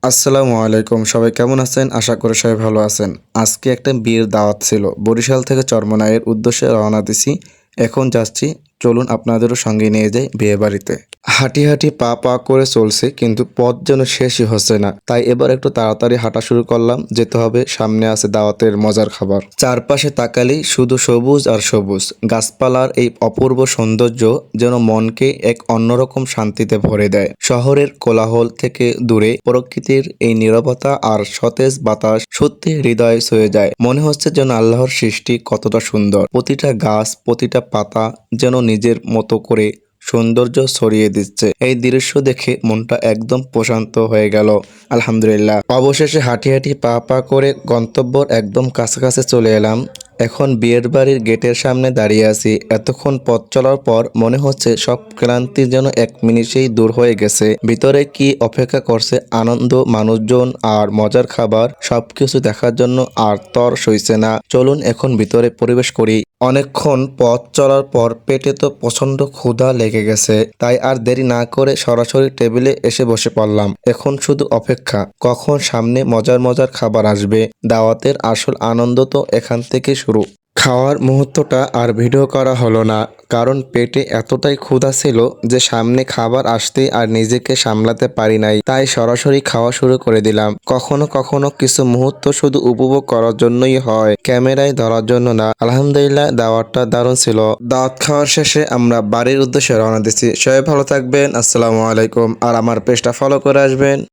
আসসালামু আলাইকুম, সবাই কেমন আছেন? আশা করি সবাই ভালো আছেন। আজকে একটা বিয়ের দাওয়াত ছিল। বরিশাল থেকে চরমনাইয়ের উদ্দেশ্যে রওনা দিছি। এখন যাচ্ছি, চলুন আপনাদেরও সঙ্গে নিয়ে যাই বিয়ে বাড়িতে। হাঁটি হাঁটি পা পা করে চলছে, কিন্তু পথ যেন শেষই হচ্ছে না। তাই এবার একটু তাড়াতাড়ি হাঁটা শুরু করলাম। যেতে হবে, সামনে আছে দাওয়াতের মজার খাবার। চারপাশে তাকালেই শুধু সবুজ আর সবুজ। গাছপালার এই অপূর্ব সৌন্দর্য যেন মনকে এক অন্যরকম শান্তিতে ভরে দেয়। শহরের কোলাহল থেকে দূরে প্রকৃতির এই নীরবতা আর সতেজ বাতাস সত্যি হৃদয় ছুঁয়ে যায়। মনে হচ্ছে যেন আল্লাহর সৃষ্টি কতটা সুন্দর। প্রতিটা গাছ, প্রতিটা পাতা যেন নিজের মতো করে সৌন্দর্য ছড়িয়ে দিচ্ছে। এই দৃশ্য দেখে মনটা একদম প্রশান্ত হয়ে গেল। আলহামদুলিল্লাহ, অবশেষে হাঁটি হাঁটি পা পা করে গন্তব্যর একদম কাছাকাছি চলে এলাম। এখন বিয়ের বাড়ির গেটের সামনে দাঁড়িয়ে আছি। এতক্ষণ পথ চলার পর মনে হচ্ছে সব ক্লান্তি যেন এক মিনিটেই দূর হয়ে গেছে। ভিতরে কি অপেক্ষা করছে আনন্দ, মানুষজন আর মজার খাবার, সবকিছু দেখার জন্য আর তর সইছে না। চলুন এখন ভিতরে প্রবেশ করি। অনেকক্ষণ পথ চলার পর পেটে তো প্রচন্ড ক্ষুধা লেগে গেছে, তাই আর দেরি না করে সরাসরি টেবিলে এসে বসে পড়লাম। এখন শুধু অপেক্ষা, কখন সামনে মজার মজার খাবার আসবে। দাওয়াতের আসল আনন্দ তো এখান থেকে শুরু। খাওয়ার মুহূর্তটা আর ভিডিও করা হলো না, কারণ পেটে এতটাই ক্ষুধা ছিল যে সামনে খাবার আসতেই আর নিজেকে সামলাতে পারি নাই। তাই সরাসরি খাওয়া শুরু করে দিলাম। কখনো কখনো কিছু মুহূর্ত শুধু উপভোগ করার জন্যই হয়, ক্যামেরায় ধরার জন্য না। আলহামদুলিল্লাহ, দাওয়াতটা দারুণ ছিল। দাওয়াত খাওয়ার শেষে আমরা বাড়ির উদ্দেশ্যে রওনা দিচ্ছি। সবাই ভালো থাকবেন। আসসালামু আলাইকুম। আর আমার পেজটা ফলো করে আসবেন।